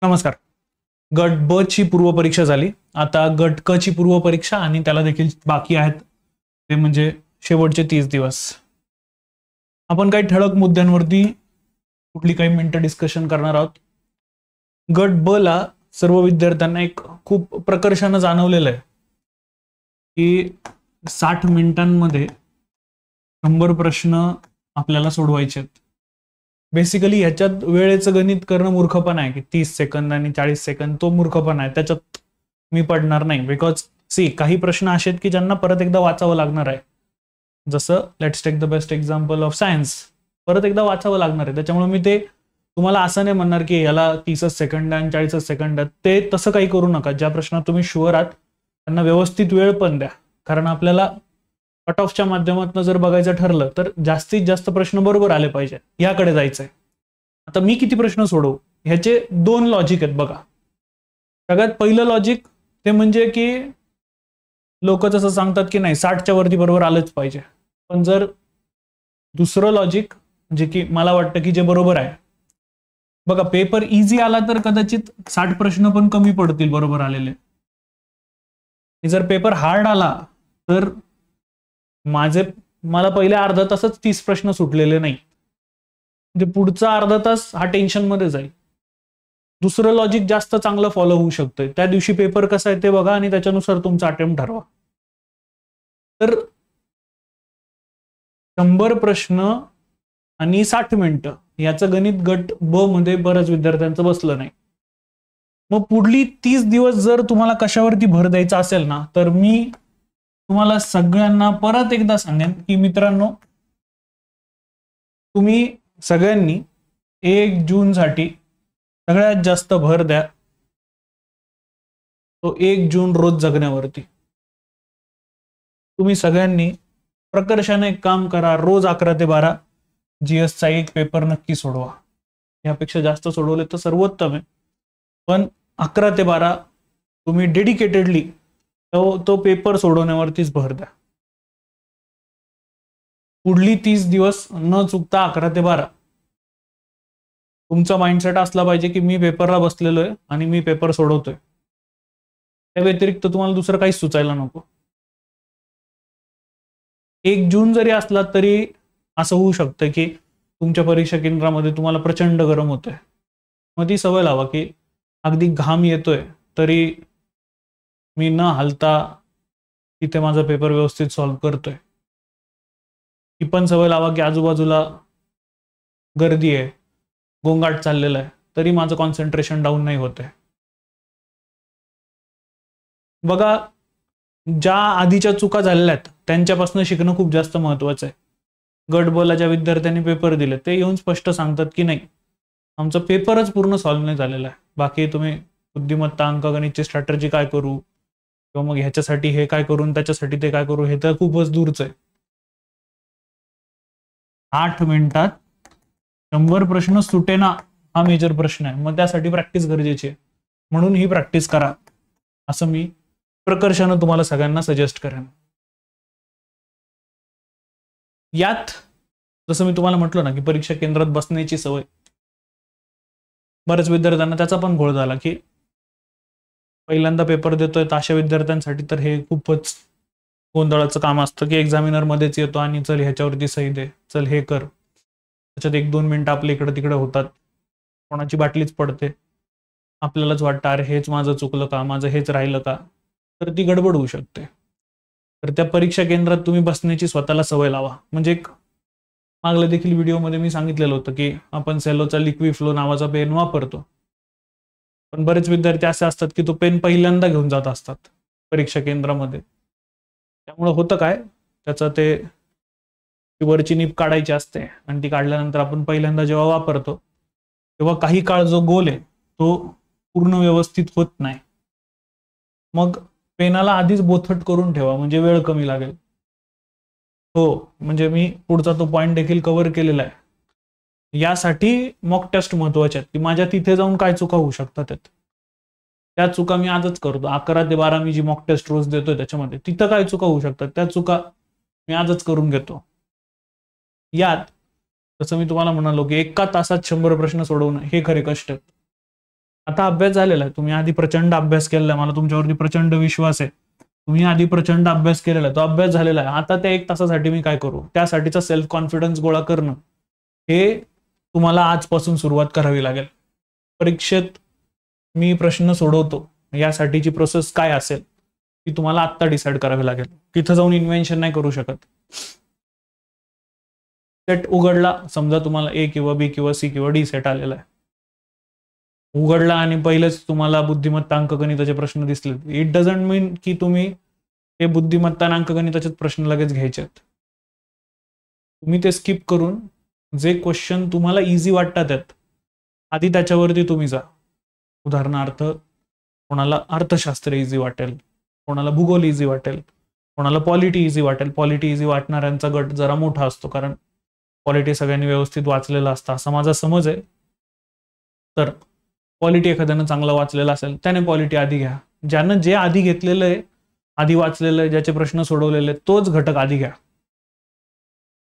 नमस्कार. गट ब ची पूर्व परीक्षा झाली. आता गट क ची पूर्व परीक्षा आणि त्याला देखील बाकी आहेत, ते म्हणजे शेवटचे 30 दिवस. आपण काही ठळक मुद्द्यांवरती कुठली काही मिनिटं डिस्कशन करणार आहोत. गट ब ला सर्व विद्यार्थ्यांना एक खूप प्रकर्षाने जाणवलेलं आहे की 60 मिनिटांमध्ये 100 प्रश्न आपल्याला सोडवायचे आहेत. बेसिकली ह्याच्यात वेळेचं गणित करणं मूर्खपणा आहे की 30 सेकंद आणि 40 सेकंद, तो मूर्खपणा आहे. त्याच्यात मी पडणार नाही. बिकॉज काही प्रश्न असे आहेत की ज्यांना परत एकदा वाचावं लागणार आहे. जसं let's take the best example of science, परत एकदा वाचावं लागणार आहे. त्याच्यामुळे मी ते तुम्हाला असं नाही म्हणणार की याला 30 सेकंद आणि 40 सेकंद, ते तसं काही करू नका. ज्या प्रश्नात तुम्ही शुअर आहात त्यांना व्यवस्थित वेळ पण द्या, कारण आपल्याला कट ऑफच्या माध्यमातून जर बघायचं ठरलं तर जास्तीत जास्त प्रश्न बरोबर आले पाहिजे, याकडे जायचंय. आता मी किती प्रश्न सोडवू ह्याचे 2 लॉजिक आहेत बघा. सगळ्यात पहिलं लॉजिक ते म्हणजे की लोक जसं सांगतात की नाही 60च्या वरती बरोबर आलंच पाहिजे. पण जर दुसरं लॉजिक जे की मला वाटतं की जे बरोबर आहे बघा, पेपर इझी आला तर कदाचित 60 प्रश्न पण कमी पडतील बरोबर आलेले. जर पेपर हार्ड आला तर मला पहिल्या अर्धा तासच 30 प्रश्न सुटलेले नाही, म्हणजे पुढचा अर्धा तास हा टेन्शन मध्ये जाईल. दुसरं लॉजिक जास्त चांगलं फॉलो होऊ शकतंय. त्या दिवशी पेपर कसा आहे ते बघा आणि त्याच्यानुसार तुमचा अटेम्प्ट ठरवा. तर 100 प्रश्न आणि 60 मिनिटं याचं गणित गट ब मध्ये बऱ्याच विद्यार्थ्यांचं बसलं नाही. मग पुढली 30 दिवस जर तुम्हाला कशावरती भर द्यायचा असेल ना, तर मी तुम्हाला सगळ्यांना परत एकदा सांगेन की मित्रांनो, तुम्ही सगळ्यांनी 1 जून साठी सगळ्यात जास्त भर द्या तो 1 जून रोज जगण्यावरती. तुम्ही सगळ्यांनी प्रकर्षाने एक काम करा, रोज 11 ते 12 जीएस चा एक पेपर नक्की सोडवा. यापेक्षा जास्त सोडवले तर सर्वोत्तम आहे, पण 11 ते 12 तुम्ही डेडिकेटेडली तो पेपर सोडवण्यावरतीच भर द्या. पुढली 30 दिवस न चुकता 11 ते 12 तुमचा माइंडसेट असला पाहिजे की मी पेपरला बसलेलो आहे आणि मी पेपर सोडवतोय. त्या व्यतिरिक्त तुम्हाला दुसरं काहीच सुचायला नको. 1 जून जरी असला तरी असं होऊ शकतं की तुमच्या परीक्षा केंद्रामध्ये तुम्हाला प्रचंड गरम होतंय. मग ती सवय लावा की अगदी घाम येतोय तरी मी न हालता तिथे माझा पेपर व्यवस्थित सॉल्व्ह करतोय. ही पण सवय लावा की आजूबाजूला गर्दी आहे, गोंगाट चाललेला आहे, तरी माझं कॉन्सन्ट्रेशन डाऊन नाही होत आहे. बघा, ज्या आधीच्या चुका झालेल्या आहेत त्यांच्यापासून शिकणं खूप जास्त महत्वाचं आहे. गट ब ला ज्या विद्यार्थ्यांनी पेपर दिले ते येऊन स्पष्ट सांगतात की नाही आमचा पेपरच पूर्ण सॉल्व्ह नाही झालेला आहे. बाकी तुम्ही बुद्धिमत्ता अंकगणितची स्ट्रॅटर्जी काय करू किंवा मग ह्याच्यासाठी हे काय करून त्याच्यासाठी ते काय करू, हे तर खूपच दूरचं आहे. 8 मिनिटात 100 प्रश्न सुटेना हा मेजर प्रश्न आहे. मग त्यासाठी प्रॅक्टिस गरजेची आहे. म्हणून ही प्रॅक्टिस करा असं मी प्रकर्षाने तुम्हाला सगळ्यांना सजेस्ट करेन. यात जसं मी तुम्हाला म्हटलं ना की परीक्षा केंद्रात बसण्याची सवय, बऱ्याच विद्यार्थ्यांना त्याचा पण घोळ झाला की पहिल्यांदा पेपर देतोय तर अशा विद्यार्थ्यांसाठी तर हे खूपच गोंधळाचं काम असतं की एक्झामिनर मध्येच येतो आणि चल ह्याच्यावरती सही दे, चल हे कर. त्याच्यात 1-2 मिनिटं आपल्या इकडे तिकडे होतात, कोणाची बाटलीच पडते, आपल्यालाच वाटतं अरे हेच माझं चुकलं का, माझं हेच राहिलं का, तर ती गडबड होऊ शकते. तर त्या परीक्षा केंद्रात तुम्ही बसण्याची स्वतःला सवय लावा. म्हणजे एक मागल्या देखील व्हिडिओमध्ये मी सांगितलेलं होतं की आपण सेलोचा लिक्विड फ्लो नावाचा पेन वापरतो, पण बरेच विद्यार्थी असे असतात की तो पेन पहिल्यांदा घेऊन जात असतात परीक्षा केंद्रामध्ये. त्यामुळे होतं काय, त्याचं ते वरची नीप काढायची असते आणि ती काढल्यानंतर आपण पहिल्यांदा जेव्हा वापरतो तेव्हा काही काळ जो गोल आहे तो पूर्ण व्यवस्थित होत नाही. मग पेनाला आधीच बोथट करून ठेवा म्हणजे वेळ कमी लागेल. हो, म्हणजे मी पुढचा तो पॉइंट देखील कव्हर केलेला आहे. यासाठी मॉक टेस्ट महत्वाचे आहेत की माझ्या तिथे जाऊन काय चुका होऊ शकतात, त्या चुका मी आजच करतो. 11 ते 12 मी जी मॉक टेस्ट रोज देतोय त्याच्यामध्ये तिथं काय चुका होऊ शकतात त्या चुका मी आजच करून घेतो. यात जसं मी तुम्हाला म्हणालो की 1 तासात 100 प्रश्न सोडवणं हे खरे कष्ट आहेत. आता अभ्यास झालेला आहे, तुम्ही आधी प्रचंड अभ्यास केलेला आहे, मला तुमच्यावरती प्रचंड विश्वास आहे, तुम्ही आधी प्रचंड अभ्यास केलेला आहे, तो अभ्यास झालेला आहे. आता त्या 1 तासासाठी मी काय करू, त्यासाठीचा सेल्फ कॉन्फिडन्स गोळा करणं, हे तुम्हाला आजपासून सुरुवात करावी लागेल. परीक्षेत मी प्रश्न सोडवतो यासाठीची प्रोसेस काय असेल ती तुम्हाला आत्ता डिसाईड करावी लागेल. तिथं जाऊन इन्व्हेन्शन नाही करू शकत. सेट उघडला, समजा तुम्हाला ए किंवा बी किंवा सी किंवा डी सेट आलेला आहे, उघडला आणि पहिलेच तुम्हाला बुद्धिमत्ता अंकगणिताचे प्रश्न दिसले, इट डझंट मीन की तुम्ही हे बुद्धिमत्ता आणि अंकगणिताचेच प्रश्न लगेच घ्यायचे. तुम्ही ते स्किप करून जे क्वेश्चन तुम्हाला इझी वाटतात आधी त्याच्यावरती तुम्ही जा. उदाहरणार्थ कोणाला अर्थशास्त्र इझी वाटेल, कोणाला भूगोल इझी वाटेल, कोणाला पॉलिटी इझी वाटेल. पॉलिटी इझी वाटणाऱ्यांचा गट जरा मोठा असतो, कारण पॉलिटी सगळ्यांनी व्यवस्थित वाचलेला असतं असा माझा समज आहे. तर पॉलिटी एखाद्यानं चांगलं वाचलेलं असेल त्याने पॉलिटी आधी घ्या. ज्यानं जे आधी घेतलेलं आहे, आधी वाचलेलं आहे, ज्याचे प्रश्न सोडवलेले तोच घटक आधी घ्या.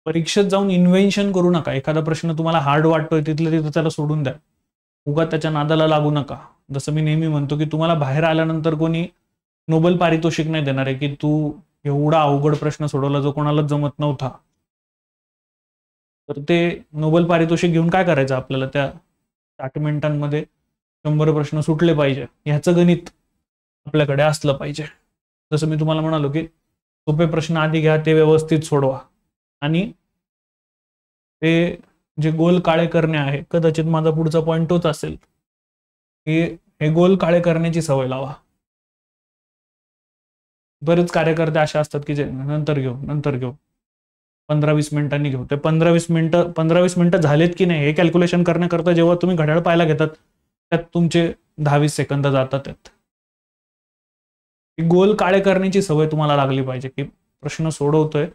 परीक्षेत जाऊन इन्व्हेन्शन करू नका. एखादा प्रश्न तुम्हाला हार्ड वाटतोय तिथलं तिथं त्याला सोडून द्या, उगा त्याच्या नादाला लागू नका. जसं मी नेहमी म्हणतो की तुम्हाला बाहेर आल्यानंतर कोणी नोबेल पारितोषिक नाही देणार आहे की तू एवढा अवघड प्रश्न सोडवला जो कोणालाच जमत नव्हता. तर ते नोबेल पारितोषिक घेऊन काय करायचं आपल्याला, त्या 60 मिनिटांमध्ये 100 प्रश्न सुटले पाहिजे ह्याचं गणित आपल्याकडे असलं पाहिजे. जसं मी तुम्हाला म्हणालो की सोपे प्रश्न आधी घ्या, ते व्यवस्थित सोडवा, आणि ते जे गोल काळे करणे आहे, कदाचित माझा पुढचा पॉईंट तोच असेल की हे गोल काळे करण्याची सवय लावा. बरेच कार्यकर्ते असे असतात की जे नंतर घेऊ 15-20 मिनिटांनी घेऊ. ते 15-20 मिनिटं झालेत की नाही हे कॅल्क्युलेशन करण्याकरता जेव्हा तुम्ही घड्याळ पाहायला घेतात त्यात तुमचे 10-20 सेकंद जातात. गोल काळे करण्याची सवय तुम्हाला लागली पाहिजे की प्रश्न सोडवतोय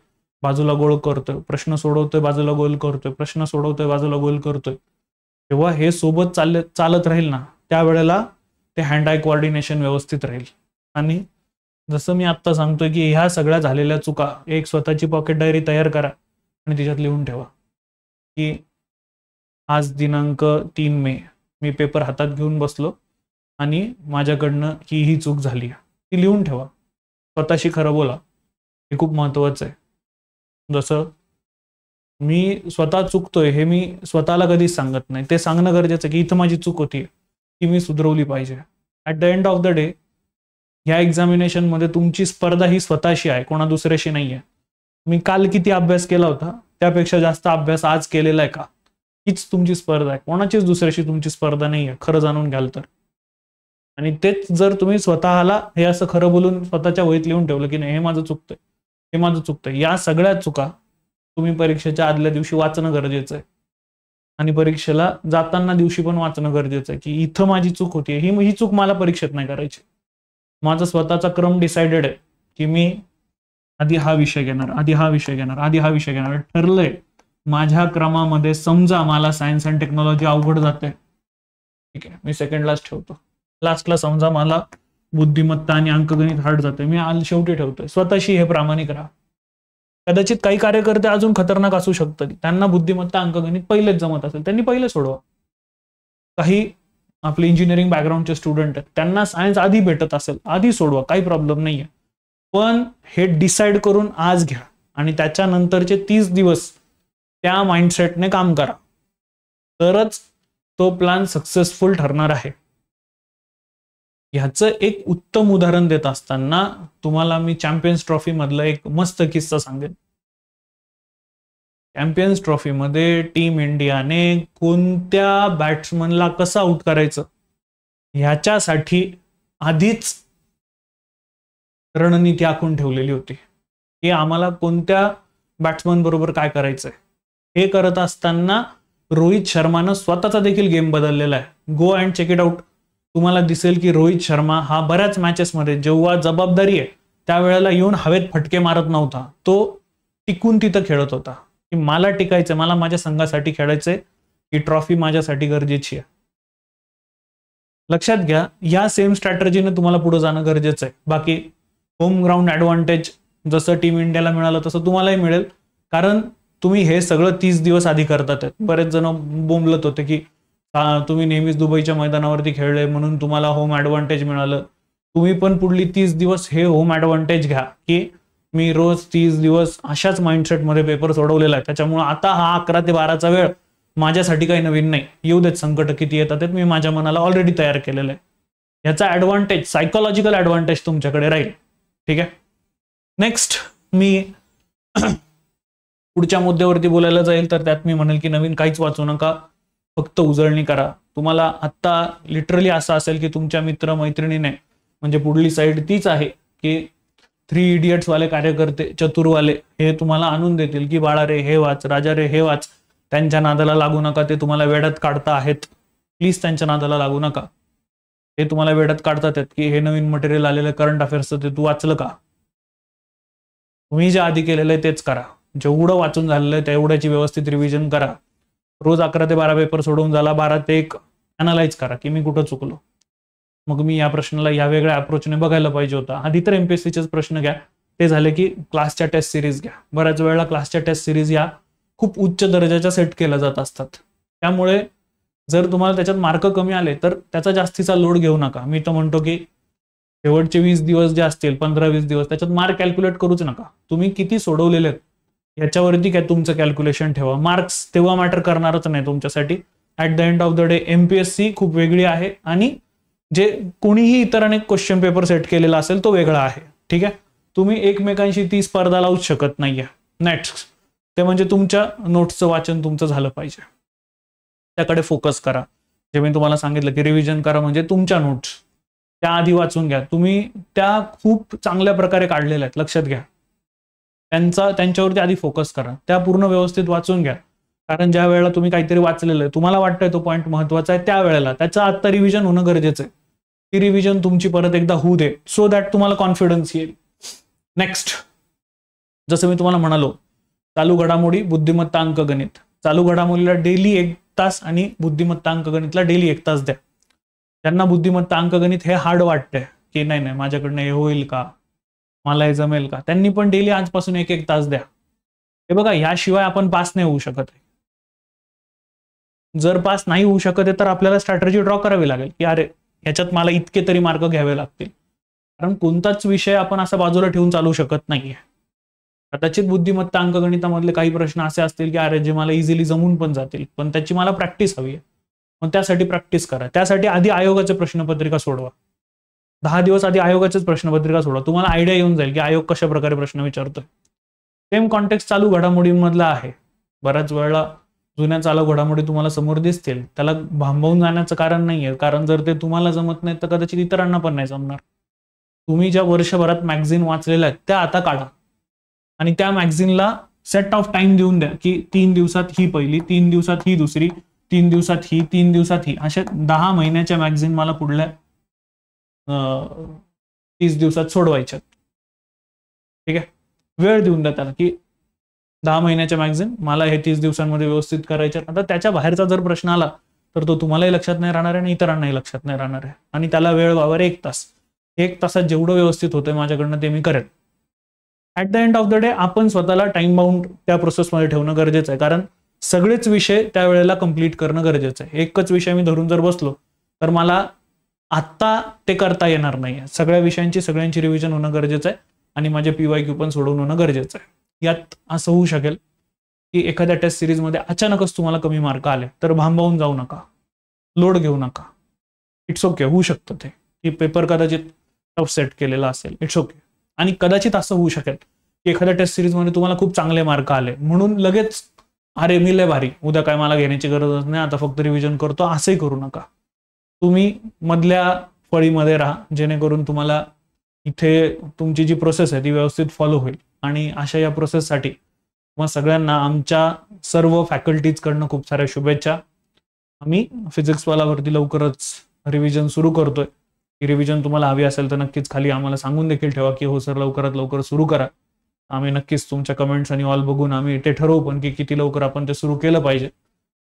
बाजूला गोल करतोय, प्रश्न सोडवतोय बाजूला गोल करतोय, प्रश्न सोडवतोय बाजूला गोल करतोय. जेव्हा हे सोबत चालत राहील ना, त्यावेळेला ते हँड आय कोऑर्डिनेशन व्यवस्थित राहील. आणि जसं मी आत्ता सांगतोय की ह्या सगळ्या झालेल्या चुका एक स्वतःची पॉकेट डायरी तयार करा आणि तिच्यात लिहून ठेवा की आज दिनांक 3 मे मी पेपर हातात घेऊन बसलो आणि माझ्याकडनं ही चूक झाली, ती लिहून ठेवा. स्वतःशी खरं बोला, हे खूप महत्वाचं आहे. जसं मी स्वतः चुकतोय हे मी स्वतःला कधीच सांगत नाही, ते सांगणं गरजेचं की इथं माझी चूक होती, ती मी सुधरवली पाहिजे. At the end of the day ह्या एक्झामिनेशन मध्ये तुमची स्पर्धा ही स्वतःशी आहे, कोणा दुसऱ्याशी नाही आहे. मी काल किती अभ्यास केला होता त्यापेक्षा जास्त अभ्यास आज केलेला आहे का, हीच तुमची स्पर्धा आहे, कोणाचीच दुसऱ्याशी तुमची स्पर्धा नाही आहे, खरं जाणून घ्याल तर. आणि तेच जर तुम्ही स्वतःला हे असं खरं बोलून स्वतःच्या वहीत लिहून ठेवलं की नाही हे माझं चुकतंय, हे माझं चुकतंय, या सगळ्या चुका तुम्ही परीक्षेच्या आदल्या दिवशी वाचणं गरजेचं आहे. आणि परीक्षेला जाताना दिवशी पण वाचणं गरजेचं आहे की इथं माझी चूक होती, ही चूक मला परीक्षेत नाही करायची. माझा स्वतःचा क्रम डिसाइडेड आहे की मी आधी हा विषय घेणार, आधी हा विषय घेणार, आधी हा विषय घेणार, ठरलंय माझ्या क्रमामध्ये. समजा मला सायन्स अँड टेक्नॉलॉजी अवघड जाते, ठीक आहे, मी सेकंडलाच ठेवतो. लास्टला समजा मला बुद्धिमत्ता आणि अंकगणित हार्ड जाते, मी शेवटी ठेवतोय. स्वतःशी हे प्रामाणिक राहा. कदाचित काही कार्यकर्ते अजून खतरनाक असू शकतात, त्यांना बुद्धिमत्ता अंकगणित पहिलेच जमत असेल, त्यांनी पहिले सोडवा. काही आपले इंजिनिअरिंग बॅकग्राऊंडचे स्टुडंट आहेत, त्यांना सायन्स आधी भेटत असेल, आधी सोडवा, काही प्रॉब्लेम नाहीये. पण हे डिसाईड करून आज घ्या आणि त्याच्यानंतरचे 30 दिवस त्या माइंडसेटने काम करा, तरच तो प्लॅन सक्सेसफुल ठरणार आहे. ह्याचं एक उत्तम उदाहरण देत असताना तुम्हाला मी चॅम्पियन्स ट्रॉफी मधला एक मस्त किस्सा सांगेन. चॅम्पियन्स ट्रॉफी मध्ये टीम इंडियाने कोणत्या बॅट्समनला कसं आउट करायचं ह्याच्यासाठी आधीच रणनीती आखून ठेवलेली होती की आम्हाला कोणत्या बॅट्समन बरोबर काय करायचंय. हे करत असताना रोहित शर्मानं स्वतःचा देखील गेम बदललेला आहे. Go and check it out. तुम्हाला दिसेल की रोहित शर्मा हा बऱ्याच मॅचेसमध्ये जेव्हा जबाबदारी आहे त्यावेळेला येऊन हवेत फटके मारत नव्हता, तो टिकून तिथं खेळत होता की मला टिकायचंय, मला माझ्या संघासाठी खेळायचंय, ही ट्रॉफी माझ्यासाठी गरजेची आहे. लक्षात घ्या, या सेम स्ट्रॅटर्जीने तुम्हाला पुढे जाणं गरजेचं आहे. बाकी होम ग्राउंड ऍडव्हान्टेज जसं टीम इंडियाला मिळालं तसं तुम्हालाही मिळेल, कारण तुम्ही हे सगळं 30 दिवस आधी करतात. बरेच जण बोंबलत होते की तुम्ही नेहमीच दुबईच्या मैदानावरती खेळले म्हणून तुम्हाला होम ॲडव्हान्टेज मिळालं. तुम्ही पण पुढली 30 दिवस हे होम ॲडव्हान्टेज घ्या की मी रोज 30 दिवस अशाच माइंडसेटमध्ये पेपर सोडवलेला आहे, त्याच्यामुळे आता हा 11 ते 12चा वेळ माझ्यासाठी काही नवीन नाही. येऊ देत संकट किती येतात ते मी माझ्या मनाला ऑलरेडी तयार केलेलं आहे. याचा ॲडव्हान्टेज, सायकोलॉजिकल ॲडव्हान्टेज तुमच्याकडे राहील. ठीक आहे. नेक्स्ट मी पुढच्या मुद्द्यावरती बोलायला जाईल तर त्यात मी म्हणेल की नवीन काहीच वाचू नका, फक्त उजळणी करा. तुम्हाला आत्ता लिटरली असं असेल की तुमच्या मित्र मैत्रिणीने म्हणजे पुढली साईड तीच आहे की 3 इडियट्स वाले कार्यकर्ते, चतुरवाले हे तुम्हाला आणून देतील की बाळा रे हे वाच, राजा रे हे वाच. त्यांच्या नादाला लागू नका, ते तुम्हाला वेड्यात काढता आहेत. प्लीज त्यांच्या नादाला लागू नका. ते तुम्हाला वेड्यात काढतात की हे नवीन मटेरियल आलेलं करंट अफेअर्सचं ते तू वाचलं का? तुम्ही जे आधी केलेलं आहे तेच करा. जेवढं वाचून झालेलं आहे तेवढ्याची व्यवस्थित रिव्हिजन करा. रोज 11 ते 12 पेपर सोडवून झाला, 12 ते 1 अनालाइज करा की मी कुठं चुकलो. मग मी या प्रश्नाला या वेगळ्या अप्रोचने बघायला पाहिजे होता. आधी तर एमपीएससीचेच प्रश्न घ्या, ते झाले की क्लासच्या टेस्ट सिरीज घ्या. बऱ्याच वेळेला क्लासच्या टेस्ट सिरीज या खूप उच्च दर्जाच्या सेट केल्या जात असतात. त्यामुळे जर तुम्हाला त्याच्यात मार्क कमी आले तर त्याचा जास्तीचा लोड घेऊ नका. मी तर म्हणतो की शेवटचे 20 दिवस जे असतील, 15-20 दिवस, त्याच्यात मार्क कॅल्क्युलेट करूच नका. तुम्ही किती सोडवलेले आहेत याच्यावरती काय तुमचं कॅल्क्युलेशन ठेवा. मार्क्स तेव्हा मॅटर करणारच नाही तुमच्यासाठी. At the end of the day MPSC खूप वेगळी आहे आणि जे कोणीही इतर अनेक क्वेश्चन पेपर सेट केलेला असेल तो वेगळा आहे. ठीक आहे. तुम्ही एकमेकांशी ती स्पर्धा लावूच शकत नाहीये. नेक्स्ट ते म्हणजे तुमच्या नोट्सचं वाचन तुमचं झालं पाहिजे, त्याकडे फोकस करा. जे मी तुम्हाला सांगितलं की रिव्हिजन करा म्हणजे तुमच्या नोट्स त्या आधी वाचून घ्या. तुम्ही त्या खूप चांगल्या प्रकारे काढलेल्या आहेत, लक्षात घ्या. त्यांच्यावरती आधी फोकस करा, त्या पूर्ण व्यवस्थित वाचून घ्या. कारण ज्या वेळेला तुम्ही काहीतरी वाचलेलं आहे, तुम्हाला वाटतंय तो पॉईंट महत्वाचा आहे, त्या वेळेला त्याचं आत्ता रिव्हिजन होणं गरजेचं आहे. ती रिव्हिजन तुमची परत एकदा होऊ दे, सो दॅट तुम्हाला कॉन्फिडन्स येईल. नेक्स्ट, जसं मी तुम्हाला म्हणालो, चालू घडामोडी, बुद्धिमत्ता, अंकगणित. चालू घडामोडीला डेली 1 तास आणि बुद्धिमत्ता अंकगणितला डेली 1 तास द्या. त्यांना बुद्धिमत्ता अंकगणित हे हार्ड वाटतंय की नाही माझ्याकडनं हे होईल का, मला हे जमेल का, त्यांनी पण डेली आजपासून 1-1 तास द्या. हे बघा, याशिवाय आपण पास नाही होऊ शकत. जर पास नाही होऊ शकत आहे तर आपल्याला स्ट्रॅटेजी ड्रॉ करावी लागेल की अरे ह्याच्यात मला इतके तरी मार्क घ्यावे लागतील. कारण कोणताच विषय आपण असा बाजूला ठेवून चालू शकत नाहीये. कदाचित बुद्धिमत्ता अंकगणितामधले काही प्रश्न असे असतील की अरे जे मला इझिली जमून पण जातील, पण त्याची मला प्रॅक्टिस हवी आहे. मग त्यासाठी प्रॅक्टिस करा. त्यासाठी आधी आयोगाचे प्रश्नपत्रिका सोडवा. 10 दिवस आधी आयोगाचेच प्रश्नपत्रिका सोडवा. तुम्हाला आयडिया येऊन जाईल की आयोग कशा प्रकारे प्रश्न विचारतोय. सेम कॉन्टेक्स्ट चालू घडामोडींमधला आहे. बऱ्याच वेळेला जुन्या चालू घडामोडी तुम्हाला समोर दिसतील, त्याला भांबवून जाण्याचं कारण नाहीये. कारण जर ते तुम्हाला जमत नाही तर कदाचित इतरांना पण नाही जमणार. तुम्ही ज्या वर्षभरात मॅगझिन वाचलेल्या आहेत त्या आता काढा आणि त्या मॅगझिनला सेट ऑफ टाइम देऊन द्या की 3 दिवसात ही पहिली, 3 दिवसात ही दुसरी, 3 दिवसात ही, 3 दिवसात ही, अशा 10 महिन्याच्या मॅगझिन मला पुढल्या 30 दिवसात सोडवायच्यात. ठीक आहे. वेळ देऊन द्या त्याला की 10 महिन्याच्या मॅगझिन मला हे 30 दिवसांमध्ये व्यवस्थित करायचे. आता त्याच्या बाहेरचा जर प्रश्न आला तर तो तुम्हालाही लक्षात नाही राहणार आहे आणि इतरांनाही लक्षात नाही राहणार आहे. आणि त्याला वेळ वावर 1 तास. 1 तासात जेवढं व्यवस्थित होतंय माझ्याकडनं ते मी करेन. At the end of the day आपण स्वतःला टाइम बाउंड त्या प्रोसेसमध्ये ठेवणं गरजेचं आहे. कारण सगळेच विषय त्यावेळेला कंप्लीट करणं गरजेचं आहे. एकच विषय मी धरून जर बसलो तर मला आत्ता ते करता येणार नाही. सगळ्या विषयांची सगळ्यांची रिव्हिजन होणं गरजेचं आहे आणि माझे PYQ पण सोडवून होणं गरजेचं आहे. यात असं होऊ शकेल की एखाद्या टेस्ट सिरीजमध्ये अचानकच तुम्हाला कमी मार्क आले तर भांबावून जाऊ नका, लोड घेऊ नका. इट्स ओके, होऊ शकतं ते की पेपर कदाचित टफ सेट केलेला असेल, इट्स ओके. आणि कदाचित असं होऊ शकेल की एखाद्या टेस्ट सिरीजमध्ये तुम्हाला खूप चांगले मार्क आले म्हणून लगेच अरे मी लय भारी, उद्या काय मला घेण्याची गरजच नाही, आता फक्त रिव्हिजन करतो, असंही करू नका. तुम्ही मधल्या फळीमध्ये राहा जेणेकरून तुम्हाला इथे तुमची जी प्रोसेस आहे ती व्यवस्थित फॉलो होईल. आणि अशा या प्रोसेससाठी मग सगळ्यांना आमच्या सर्व फॅकल्टीजकडनं खूप साऱ्या शुभेच्छा. आम्ही फिजिक्सवालावरती लवकरच रिव्हिजन सुरू करतोय. ही रिव्हिजन तुम्हाला हवी असेल तर नक्कीच खाली आम्हाला सांगून देखील ठेवा की हो सर लवकरात लवकर सुरू करा. आम्ही नक्कीच तुमच्या कमेंट्स आणि ऑल बघून आम्ही ते ठरवू पण की किती लवकर आपण ते सुरू केलं पाहिजे.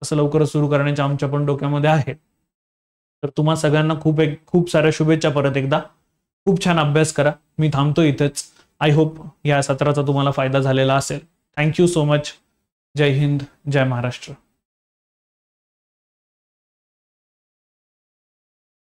असं लवकरच सुरू करण्याच्या आमच्या पण डोक्यामध्ये आहे. तर तुम्हा सगळ्यांना खूप साऱ्या शुभेच्छा. परत एकदा खूप छान अभ्यास करा. मी थांबतो इथेच. आय होप या सत्राचा तुम्हाला फायदा झालेला असेल. Thank you so much. जय हिंद, जय महाराष्ट्र.